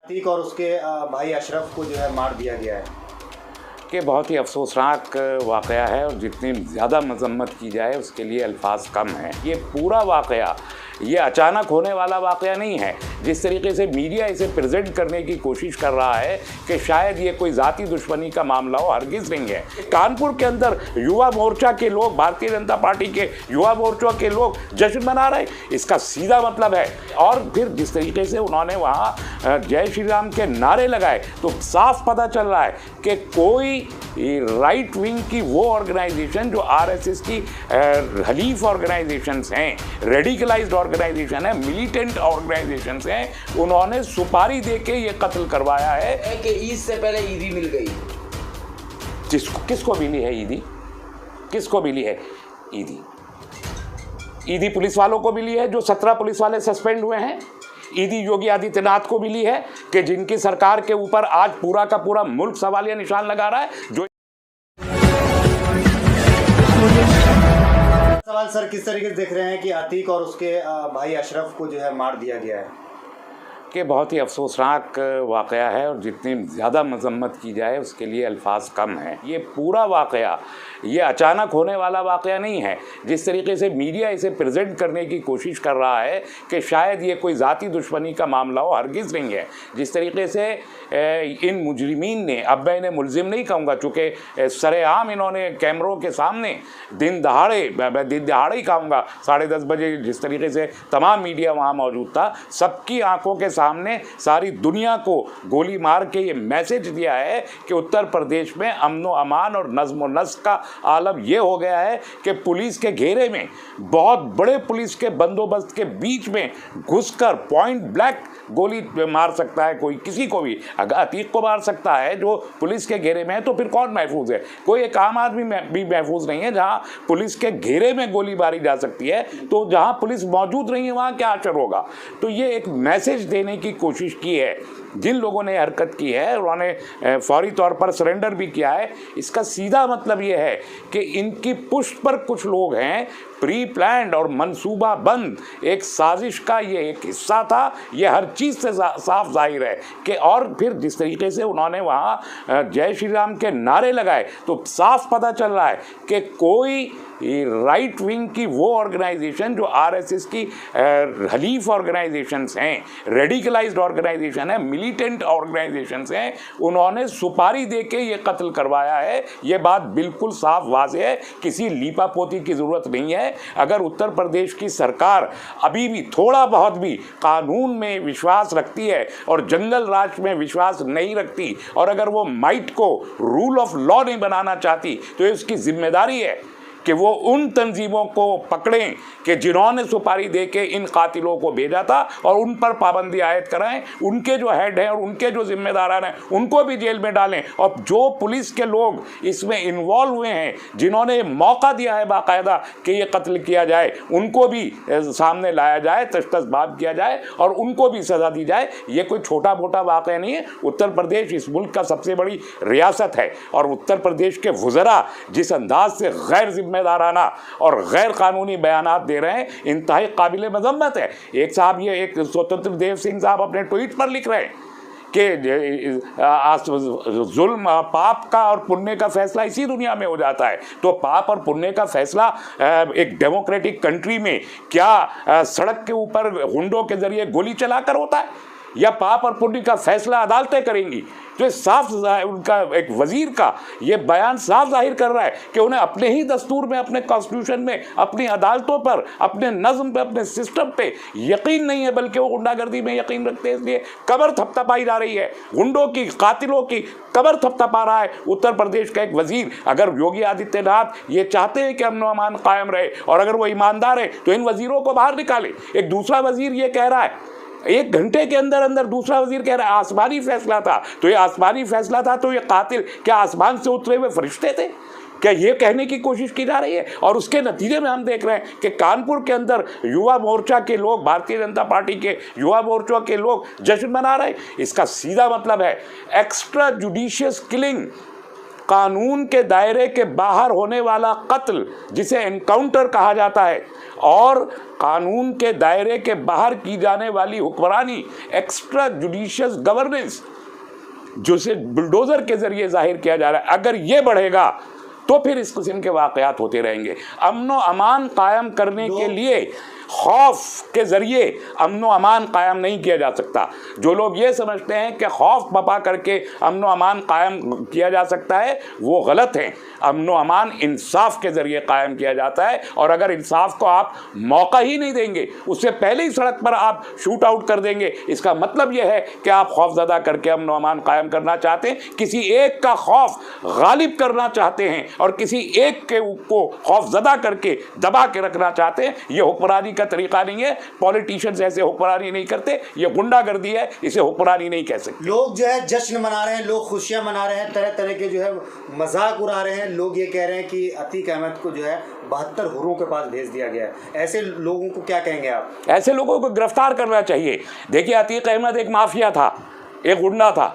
अतीक और उसके भाई अशरफ को जो है मार दिया गया है कि बहुत ही अफसोसनाक वाक़या है और जितनी ज़्यादा मजम्मत की जाए उसके लिए अल्फाज कम हैं। ये पूरा वाक़या ये अचानक होने वाला वाक़या नहीं है। जिस तरीके से मीडिया इसे प्रेजेंट करने की कोशिश कर रहा है कि शायद ये कोई ज़ाती दुश्मनी का मामला हो, हरगिज़ नहीं है। कानपुर के अंदर युवा मोर्चा के लोग, भारतीय जनता पार्टी के युवा मोर्चा के लोग जश्न मना रहे, इसका सीधा मतलब है। और फिर जिस तरीके से उन्होंने वहाँ जय श्री राम के नारे लगाए तो साफ पता चल रहा है कि कोई राइट विंग की वो ऑर्गेनाइजेशन जो आरएसएस की हलीफ ऑर्गेनाइजेशंस हैं, रेडिकलाइज्ड ऑर्गेनाइजेशन है, मिलिटेंट ऑर्गेनाइजेशंस हैं, उन्होंने सुपारी देके ये कत्ल करवाया है कि ईद से पहले ईदी मिल गई। किसको मिली है ईदी? किसको मिली है ईदी? ईदी पुलिस वालों को मिली है जो 17 पुलिस वाले सस्पेंड हुए हैं। ईदी योगी आदित्यनाथ को मिली है कि जिनकी सरकार के ऊपर आज पूरा का पूरा मुल्क सवालिया निशान लगा रहा है। जो सवाल सर किस तरीके से देख रहे हैं कि अतीक और उसके भाई अशरफ को जो है मार दिया गया है? कि बहुत ही अफसोसनाक वाक़या है और जितनी ज़्यादा मजम्मत की जाए उसके लिए अल्फाज कम हैं। ये पूरा वाक़या ये अचानक होने वाला वाक़या नहीं है। जिस तरीके से मीडिया इसे प्रेजेंट करने की कोशिश कर रहा है कि शायद ये कोई ज़ाती दुश्मनी का मामला हो, हरगिज़ नहीं है। जिस तरीके से इन मुजरिमीन ने, अब मैं इन्हें मुलजिम नहीं कहूँगा चूँकि सरेआम इन्होंने कैमरों के सामने दिन दहाड़े ही कहूँगा 10:30 बजे जिस तरीके से तमाम मीडिया वहाँ मौजूद था, सबकी आंखों के सामने सारी दुनिया को गोली मार के ये मैसेज दिया है कि उत्तर प्रदेश में अमन व अमान और नज़्म व नस्क का आलम ये हो गया है कि पुलिस के घेरे में, बहुत बड़े पुलिस के बंदोबस्त के बीच में घुसकर पॉइंट ब्लैंक गोली मार सकता है कोई, किसी को भी। अगर अतीक को मार सकता है जो पुलिस के घेरे में है तो फिर कौन महफूज है? कोई एक आम आदमी भी महफूज नहीं है। जहां पुलिस के घेरे में गोली मारी जा सकती है तो जहां पुलिस मौजूद नहीं है वहां क्या असर होगा? तो ये एक मैसेज देने की कोशिश की है जिन लोगों ने हरकत की है, उन्होंने फौरी तौर पर सरेंडर भी किया है। इसका सीधा मतलब ये है कि इनकी पुष्ट पर कुछ लोग हैं, प्री प्लान्ड और मंसूबा बंद एक साजिश का ये एक हिस्सा था। ये हर चीज़ से साफ जाहिर है कि और फिर जिस तरीके से उन्होंने वहाँ जय श्री राम के नारे लगाए तो साफ पता चल रहा है कि कोई राइट विंग की वो ऑर्गेनाइजेशन जो आरएसएस की हलीफ ऑर्गेनाइजेशंस हैं, रेडिकलाइज्ड ऑर्गेनाइजेशन है, मिलिटेंट ऑर्गेनाइजेशंस हैं, उन्होंने सुपारी देके ये कत्ल करवाया है। ये बात बिल्कुल साफ वाज़ेह है, किसी लीपापोती की ज़रूरत नहीं है। अगर उत्तर प्रदेश की सरकार अभी भी थोड़ा बहुत भी कानून में विश्वास रखती है और जंगल राज में विश्वास नहीं रखती और अगर वो माइट को रूल ऑफ लॉ नहीं बनाना चाहती तो ये उसकी जिम्मेदारी है कि वो उन तंजीमों को पकड़ें कि जिन्होंने सुपारी देके इन कातिलों को भेजा था और उन पर पाबंदी आयद कराएं। उनके जो हेड हैं और उनके जो जिम्मेदारान हैं उनको भी जेल में डालें और जो पुलिस के लोग इसमें इन्वॉल्व हुए हैं, जिन्होंने मौका दिया है बाकायदा कि ये कत्ल किया जाए, उनको भी सामने लाया जाए, तश्तसबाब किया जाए और उनको भी सज़ा दी जाए। ये कोई छोटा मोटा वाक़या नहीं है। उत्तर प्रदेश इस मुल्क का सबसे बड़ी रियासत है और उत्तर प्रदेश के वज़रा जिस अंदाज से गैर जिम्मेदाराना और गैर कानूनी बयानात दे रहे हैं, इंतहाई काबिल मज़म्मत है। एक साहब, ये एक स्वतंत्र देव सिंह साहब अपने ट्वीट पर लिख रहे हैं कि जुल्म, पाप का और पुण्य का फैसला इसी दुनिया में हो जाता है। तो पाप और पुण्य का फैसला एक डेमोक्रेटिक कंट्री में क्या सड़क के ऊपर गुंडों के जरिए गोली चलाकर होता है, या पाप और पुण्य का फैसला अदालतें करेंगी? तो साफ उनका एक वजीर का ये बयान साफ जाहिर कर रहा है कि उन्हें अपने ही दस्तूर में, अपने कॉन्स्टिट्यूशन में, अपनी अदालतों पर, अपने नज़्म पे, अपने सिस्टम पे यकीन नहीं है, बल्कि वो गुंडागर्दी में यकीन रखते हैं। इसलिए कबर थपथपाई जा रही है, गुंडों की, कातिलों की कबर थपथपा रहा है उत्तर प्रदेश का एक वजीर। अगर योगी आदित्यनाथ ये चाहते हैं कि अमन व अमान कायम रहे और अगर वो ईमानदार है तो इन वजीरों को बाहर निकाले। एक दूसरा वजीर ये कह रहा है, 1 घंटे के अंदर अंदर दूसरा वजीर कह रहा है आसमानी फैसला था। तो ये आसमानी फैसला था तो ये कातिल क्या आसमान से उतरे हुए फरिश्ते थे? क्या ये कहने की कोशिश की जा रही है? और उसके नतीजे में हम देख रहे हैं कि कानपुर के अंदर युवा मोर्चा के लोग, भारतीय जनता पार्टी के युवा मोर्चा के लोग जश्न मना रहे हैं। इसका सीधा मतलब है एक्स्ट्रा जुडिशियस किलिंग कानून के दायरे के बाहर होने वाला कत्ल जिसे एनकाउंटर कहा जाता है और कानून के दायरे के बाहर की जाने वाली हुक्मरानी एक्स्ट्रा जुडिशियस गवर्नेंस जिसे बुलडोज़र के ज़रिए जाहिर किया जा रहा है, अगर ये बढ़ेगा तो फिर इस किस्म के वाक़यात होते रहेंगे। अमन अमान कायम करने के लिए खौफ के ज़रिए अमन अमान कायम नहीं किया जा सकता। जो लोग ये समझते हैं कि खौफ बपा करके अमन अमान कायम किया जा सकता है वो गलत है। अमन अमान इंसाफ के ज़रिए कायम किया जाता है और अगर इंसाफ को आप मौका ही नहीं देंगे, उससे पहले ही सड़क पर आप शूट आउट कर देंगे, इसका मतलब यह है कि आप खौफज़दा करके अमन अमान कायम करना चाहते हैं, किसी एक का खौफ गालिब करना चाहते हैं और किसी एक के को खौफज़दा करके दबा के रखना चाहते हैं। ये हुक्मरानी का तरीका नहीं है। पॉलिटिशियंस ऐसे हुक्मरानी नहीं करते, ये गुंडागर्दी है, इसे हुक्मरानी नहीं कह सकते। लोग जो है जश्न मना रहे हैं, लोग खुशियां मना रहे हैं, तरह तरह के जो है मजाक उड़ा रहे हैं। लोग ये कह रहे हैं कि अतीक अहमद को जो है 72 हुर्रों के पास भेज दिया गया है। ऐसे लोगों को क्या कहेंगे आप? ऐसे लोगों को गिरफ्तार करना चाहिए। देखिए, अतीक अहमद एक माफिया था, एक गुंडा था,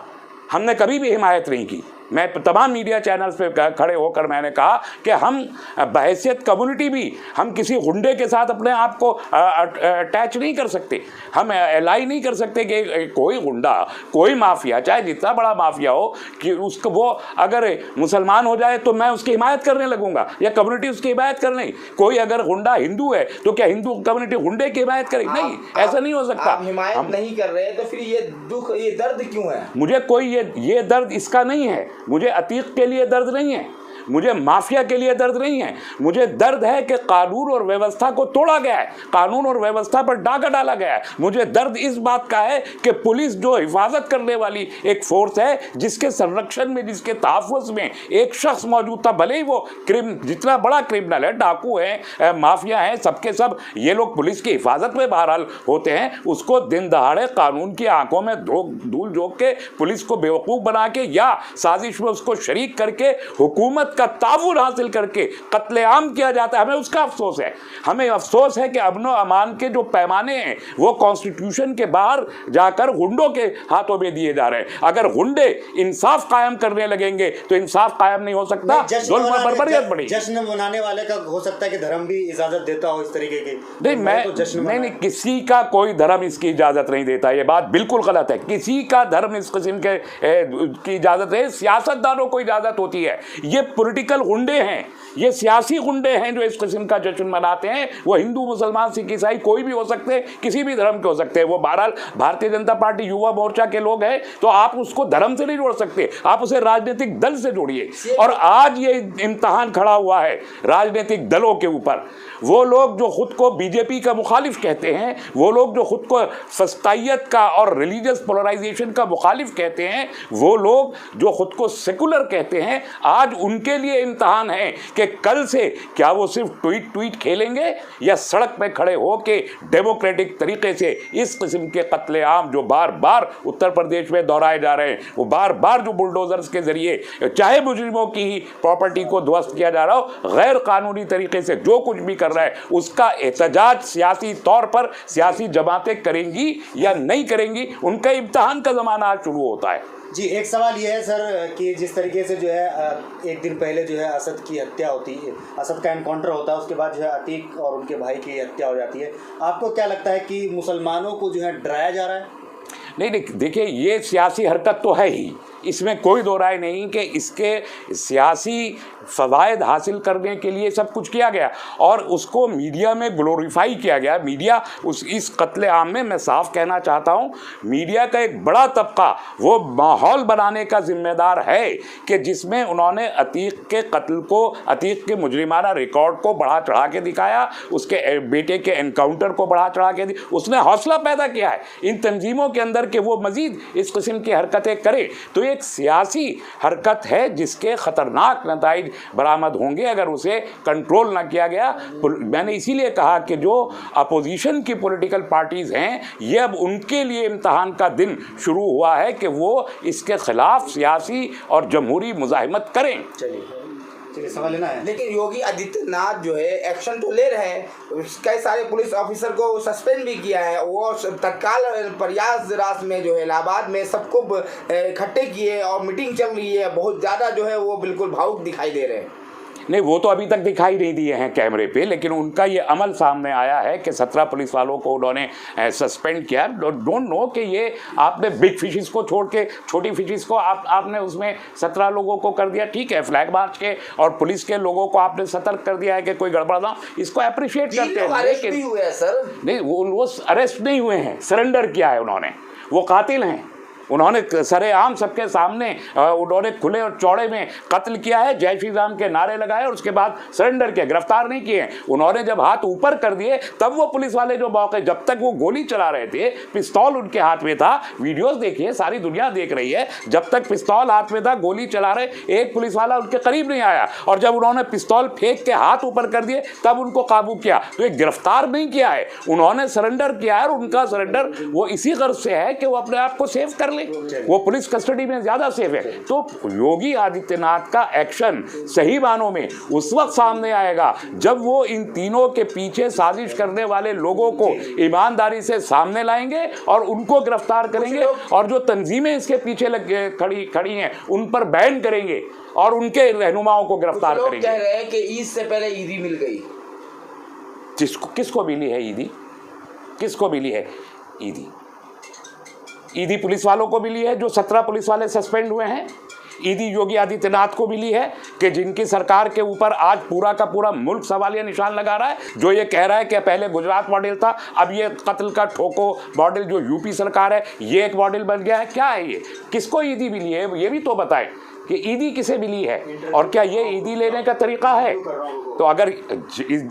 हमने कभी भी हिमायत नहीं की। मैं तमाम मीडिया चैनल्स पे खड़े होकर मैंने कहा कि हम बहैसियत कम्युनिटी भी हम किसी गुंडे के साथ अपने आप को अटैच नहीं कर सकते, हम एलाई नहीं कर सकते कि कोई गुंडा, कोई माफिया, चाहे जितना बड़ा माफिया हो, कि उसको वो अगर मुसलमान हो जाए तो मैं उसकी हिमायत करने लगूंगा या कम्युनिटी उसकी हिमायत कर नहीं। कोई अगर गुंडा हिंदू है तो क्या हिंदू कम्युनिटी गुंडे की हिमायत करेगी? नहीं, ऐसा नहीं हो सकता। आप हिमायत नहीं कर रहे तो फिर ये दुख, ये दर्द क्यों है? मुझे कोई ये दर्द इसका नहीं है, मुझे अतीक के लिए दर्द नहीं है, मुझे माफिया के लिए दर्द नहीं है। मुझे दर्द है कि कानून और व्यवस्था को तोड़ा गया है, कानून और व्यवस्था पर डाका डाला गया है। मुझे दर्द इस बात का है कि पुलिस जो हिफाजत करने वाली एक फोर्स है, जिसके संरक्षण में, जिसके तहफ़्फ़ुज़ में एक शख्स मौजूद था, भले ही वो जितना बड़ा क्रिमिनल है, डाकू है, माफिया है, सबके सब ये लोग पुलिस की हिफाजत में बहरहाल होते हैं, उसको दिन दहाड़े कानून की आंखों में धूल झोंक के पुलिस को बेवकूफ़ बना के या साजिश में उसको शरीक करके हुकूमत का ताउन हासिल करके कत्लेआम किया जाता है। हमें उसका अफसोस है। हमें अफसोस है कि अमन अमान के जो पैमाने हैं वो कॉन्स्टिट्यूशन के बाहर जाकर गुंडों के हाथों में दिए जा रहे हैं। अगर गुंडे इंसाफ कायम करने लगेंगे तो इंसाफ कायम नहीं हो सकता, जुल्म और बर्बरियत बढ़ेगी। जश्न मनाने वाले का हो सकता है कि धर्म भी इजाजत देता हो इस तरीके की। नहीं, किसी का कोई धर्म इसकी इजाजत नहीं देता, ये बात बिल्कुल गलत है। किसी का धर्म इस किस्म के की इजाजत है, सियासतदानों को इजाजत होती है। ये पॉलिटिकल गुंडे हैं, ये सियासी गुंडे हैं जो इस किस्म का जश्न मनाते हैं। वो हिंदू, मुसलमान, सिख, ईसाई कोई भी हो सकते हैं, किसी भी धर्म के हो सकते हैं। वो बहरहाल भारतीय जनता पार्टी युवा मोर्चा के लोग हैं, तो आप उसको धर्म से नहीं जोड़ सकते, आप उसे राजनीतिक दल से जोड़िए। और आज ये इम्तहान खड़ा हुआ है राजनीतिक दलों के ऊपर। वो लोग जो खुद को बीजेपी का मुखालिफ कहते हैं, वो लोग जो खुद को फस्तायत का और रिलीजियस पोलराइजेशन का मुखालिफ कहते हैं, वो लोग जो खुद को सेकुलर कहते हैं, आज उनके लिए इम्तहान है कि कल से क्या वो सिर्फ ट्वीट खेलेंगे या सड़क पे खड़े होके डेमोक्रेटिक तरीके से इस किस्म के कत्लेआम जो बार बार उत्तर प्रदेश में दोहराए जा रहे हैं, वो बार बार जो बुलडोजर्स के जरिए चाहे मुजरिमों की ही प्रॉपर्टी को ध्वस्त किया जा रहा हो, गैर कानूनी तरीके से जो कुछ भी कर रहा है, उसका एहतजाज सियासी तौर पर सियासी जमातें करेंगी या नहीं करेंगी, उनका इम्तहान का ज़माना आज शुरू होता है। जी, एक सवाल ये है सर कि जिस तरीके से जो है एक दिन पहले जो है असद की हत्या होती है, असद का एनकाउंटर होता है, उसके बाद जो है अतीक और उनके भाई की हत्या हो जाती है। आपको क्या लगता है कि मुसलमानों को जो है डराया जा रहा है? नहीं, देखिए, ये सियासी हरकत तो है ही, इसमें कोई दो राय नहीं कि इसके सियासी फ़वायद हासिल करने के लिए सब कुछ किया गया और उसको मीडिया में ग्लोरीफाई किया गया। मीडिया इस कत्लेआम में, मैं साफ कहना चाहता हूँ, मीडिया का एक बड़ा तबका वो माहौल बनाने का जिम्मेदार है कि जिसमें उन्होंने अतीक के कत्ल को, अतीक के मुजरिमाना रिकॉर्ड को बढ़ा चढ़ा के दिखाया, उसके बेटे के एनकाउंटर को बढ़ा चढ़ा के उसने हौसला पैदा किया है इन तंजीमों के अंदर कि वो मज़ीद इस किस्म की हरकतें करें। तो एक सियासी हरकत है जिसके ख़तरनाक नताइज बरामद होंगे अगर उसे कंट्रोल ना किया गया। मैंने इसीलिए कहा कि जो अपोजिशन की पॉलिटिकल पार्टीज़ हैं, ये अब उनके लिए इम्तहान का दिन शुरू हुआ है कि वो इसके ख़िलाफ़ सियासी और जमहूरी मुज़ाहिमत करें। चलिए। चलिए सवाल लेना है। लेकिन योगी आदित्यनाथ जो है एक्शन तो ले रहे हैं, कई सारे पुलिस ऑफिसर को सस्पेंड भी किया है, वो तत्काल प्रयागराज में जो है इलाहाबाद में सबको इकट्ठे किए और मीटिंग चल रही है, बहुत ज़्यादा जो है वो बिल्कुल भावुक दिखाई दे रहे हैं। नहीं, वो तो अभी तक दिखाई नहीं दिए हैं कैमरे पे, लेकिन उनका ये अमल सामने आया है कि 17 पुलिस वालों को उन्होंने सस्पेंड किया। डोंट नो कि ये आपने बिग फिशेस को छोड़ के छोटी फिशेस को आपने उसमें 17 लोगों को कर दिया, ठीक है। फ्लैग मार्च के और पुलिस के लोगों को आपने सतर्क कर दिया है कि कोई गड़बड़ ना, इसको अप्रिशिएट करते हैं। लेकिन भी हुए हैं सर, नहीं, वो अरेस्ट नहीं हुए हैं, सरेंडर किया है उन्होंने। वो कातिल हैं, उन्होंने सरेआम सबके सामने उन्होंने खुले और चौड़े में कत्ल किया है, जय श्री राम के नारे लगाए और उसके बाद सरेंडर किया, गिरफ्तार नहीं किए। उन्होंने जब हाथ ऊपर कर दिए तब वो पुलिस वाले जो मौके, जब तक वो गोली चला रहे थे, पिस्तौल उनके हाथ में था, वीडियोस देखिए, सारी दुनिया देख रही है, जब तक पिस्तौल हाथ में था, गोली चला रहे, एक पुलिस वाला उनके करीब नहीं आया। और जब उन्होंने पिस्तौल फेंक के हाथ ऊपर कर दिए तब उनको काबू किया। तो ये गिरफ्तार नहीं किया है, उन्होंने सरेंडर किया है। और उनका सरेंडर वो इसी गर्ज से है कि वो अपने आप को सेव कर ले, वो पुलिस कस्टडी में ज्यादा सेफ है। तो योगी आदित्यनाथ का एक्शन सही मानों में उस वक्त सामने आएगा जब वो इन तीनों के पीछे साजिश करने वाले लोगों को ईमानदारी से सामने लाएंगे और उनको गिरफ्तार करेंगे, और जो तंजीमें इसके पीछे खड़ी हैं उन पर बैन करेंगे और उनके रहनुमाओं को गिरफ्तार करेंगे। कह रहे हैं कि ईद से पहले ईदी मिल गई। किसको मिली है ईदी? किसको मिली है ईदी? ईदी पुलिस वालों को मिली है, जो 17 पुलिस वाले सस्पेंड हुए हैं। ईदी योगी आदित्यनाथ को मिली है कि जिनकी सरकार के ऊपर आज पूरा का पूरा मुल्क सवालिया निशान लगा रहा है, जो ये कह रहा है कि पहले गुजरात मॉडल था, अब ये कत्ल का ठोको मॉडल जो यूपी सरकार है, ये एक मॉडल बन गया है। क्या है ये? किसको ईदी मिली है ये भी तो बताएं कि ईदी किसे मिली है, और क्या ये ईदी लेने का तरीका है? तो अगर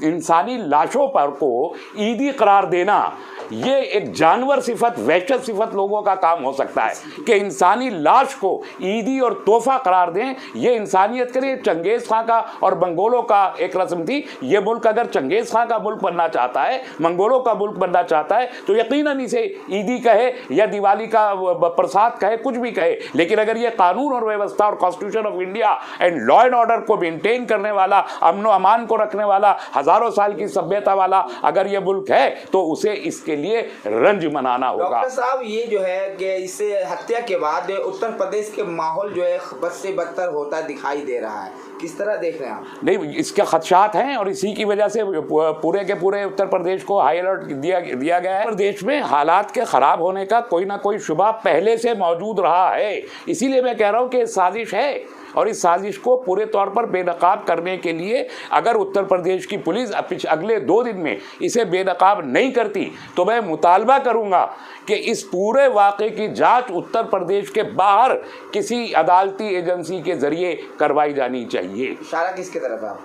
इंसानी लाशों पर को ईदी करार देना, ये एक जानवर सिफत, वहशत सिफत लोगों का काम हो सकता है कि इंसानी लाश को ईदी और तोहफा करार दें, ये इंसानियत के लिए चंगेज़ खां का और मंगोलों का एक रस्म थी। ये मुल्क अगर चंगेज़ खां का मुल्क बनना चाहता है, मंगोलों का मुल्क बनना चाहता है, तो यकीनन इसे ईदी कहे या दिवाली का प्रसाद कहे, कुछ भी कहे, लेकिन अगर ये कानून और व्यवस्था और constitution of India and law and order को मेंटेन करने वाला, अमन व अमान को रखने वाला, हजारों साल की सभ्यता वाला अगर ये मुल्क है, तो उसे इसके लिए रंज मनाना होगा। डॉक्टर साहब, ये जो है कि इससे हत्या के बाद उत्तर प्रदेश के माहौल जो है बद से बदतर होता दिखाई दे रहा है, किस तरह देख रहे हैं आप? नहीं, इसके खदशात हैं और इसी की वजह से पूरे के पूरे उत्तर प्रदेश को हाई अलर्ट दिया गया है। प्रदेश में हालात के खराब होने का कोई ना कोई शुबा पहले से मौजूद रहा है, इसीलिए मैं कह रहा हूँ कि साजिश है, और इस साजिश को पूरे तौर पर बेनकाब करने के लिए अगर उत्तर प्रदेश की पुलिस अगले 2 दिन में इसे बेनकाब नहीं करती, तो मैं मुतालबा करूंगा कि इस पूरे वाक़े की जांच उत्तर प्रदेश के बाहर किसी अदालती एजेंसी के जरिए करवाई जानी चाहिए। इशारा किसकी तरफ है?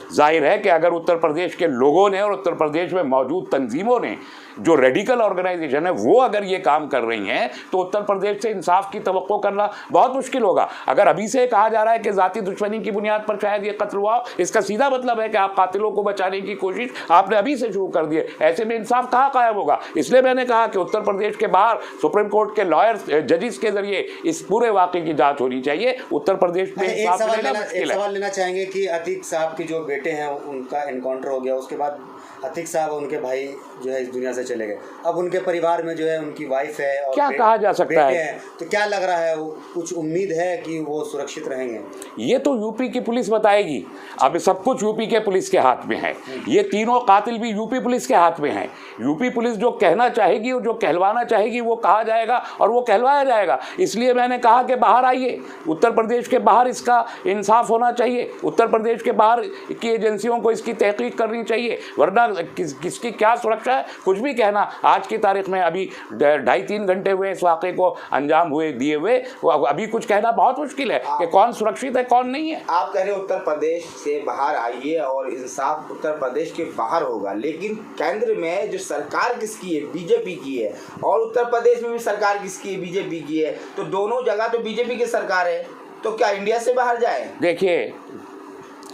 जाहिर है कि अगर उत्तर प्रदेश के लोगों ने और उत्तर प्रदेश में मौजूद तंजीमों ने, जो रेडिकल ऑर्गेनाइजेशन है, वो अगर ये काम कर रही हैं, तो उत्तर प्रदेश से इंसाफ की तवक्को करना बहुत मुश्किल होगा। अगर अभी से कहा जा रहा है कि ज़ाती दुश्मनी की बुनियाद पर शायद ये कत्ल हुआ, इसका सीधा मतलब है कि आप कातिलों को बचाने की कोशिश आपने अभी से शुरू कर दी है। ऐसे में इंसाफ कहाँ कायम होगा? इसलिए मैंने कहा कि उत्तर प्रदेश के बाहर सुप्रीम कोर्ट के लॉयर्स, जजिस के जरिए इस पूरे वाक़े की जाँच होनी चाहिए। उत्तर प्रदेश में एक सवाल लेना चाहेंगे कि अतीक साहब की जो बेटे हैं उनका एनकाउंटर हो गया, उसके बाद अतीक साहब और उनके भाई जो है इस दुनिया से चले गए। अब उनके परिवार में जो है उनकी वाइफ है और क्या कहा जा सकता है, तो क्या लग रहा है, कुछ उम्मीद है कि वो सुरक्षित रहेंगे? ये तो यूपी की पुलिस बताएगी। अब सब कुछ यूपी के पुलिस के हाथ में है। ये तीनों कातिल भी यूपी पुलिस के हाथ में हैं। यूपी पुलिस जो कहना चाहेगी और जो कहलवाना चाहेगी वो कहा जाएगा और वो कहलवाया जाएगा। इसलिए मैंने कहा कि बाहर आइए, उत्तर प्रदेश के बाहर इसका इंसाफ होना चाहिए, उत्तर प्रदेश के बाहर की एजेंसियों को इसकी तहकीक करनी चाहिए, वरना किसकी क्या सुरक्षा है कुछ भी कहना। आज की तारीख में अभी 2.5-3 घंटे हुए इस वाक़े को अंजाम दिए हुए, अभी कुछ कहना बहुत मुश्किल है कि कौन सुरक्षित है कौन नहीं है। आप कह रहे हैं उत्तर प्रदेश से बाहर आइए और इंसाफ उत्तर प्रदेश के बाहर होगा, लेकिन केंद्र में जो सरकार किसकी है? बीजेपी की है, और उत्तर प्रदेश में भी सरकार किसकी है? बीजेपी की है। तो दोनों जगह तो बीजेपी की सरकार है, तो क्या इंडिया से बाहर जाए? देखिए,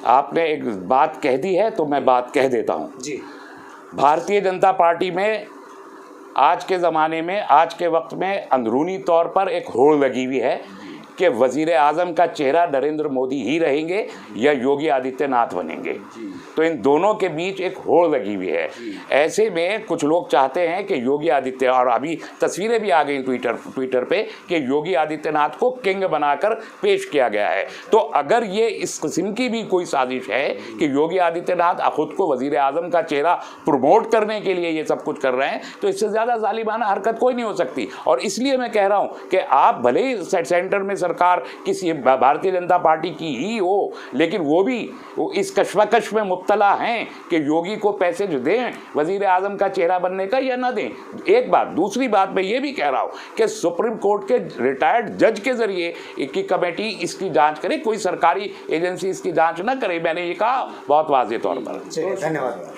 आपने एक बात कह दी है तो मैं बात कह देता हूँ जी। भारतीय जनता पार्टी में आज के ज़माने में, आज के वक्त में अंदरूनी तौर पर एक होड़ लगी हुई है कि वज़ीर आज़म का चेहरा नरेंद्र मोदी ही रहेंगे या योगी आदित्यनाथ बनेंगे। तो इन दोनों के बीच एक होड़ लगी हुई है। ऐसे में कुछ लोग चाहते हैं कि योगी आदित्य, और अभी तस्वीरें भी आ गई ट्विटर पे कि योगी आदित्यनाथ को किंग बनाकर पेश किया गया है। तो अगर ये इस किस्म की भी कोई साजिश है कि योगी आदित्यनाथ खुद को वज़ीर आज़म का चेहरा प्रमोट करने के लिए ये सब कुछ कर रहे हैं, तो इससे ज़्यादा जालिमाना हरकत कोई नहीं हो सकती। और इसलिए मैं कह रहा हूँ कि आप भले ही सेंटर में सरकार किसी भारतीय जनता पार्टी की ही हो, लेकिन वो भी इस कश्मकश में मुब्तला हैं कि योगी को पैसे जो दें वज़ीर आज़म का चेहरा बनने का या ना दें। एक बात। दूसरी बात मैं ये भी कह रहा हूँ कि सुप्रीम कोर्ट के रिटायर्ड जज के जरिए की कमेटी इसकी जांच करे, कोई सरकारी एजेंसी इसकी जांच ना करे। मैंने ये कहा बहुत वाज़ेह तौर पर। धन्यवाद।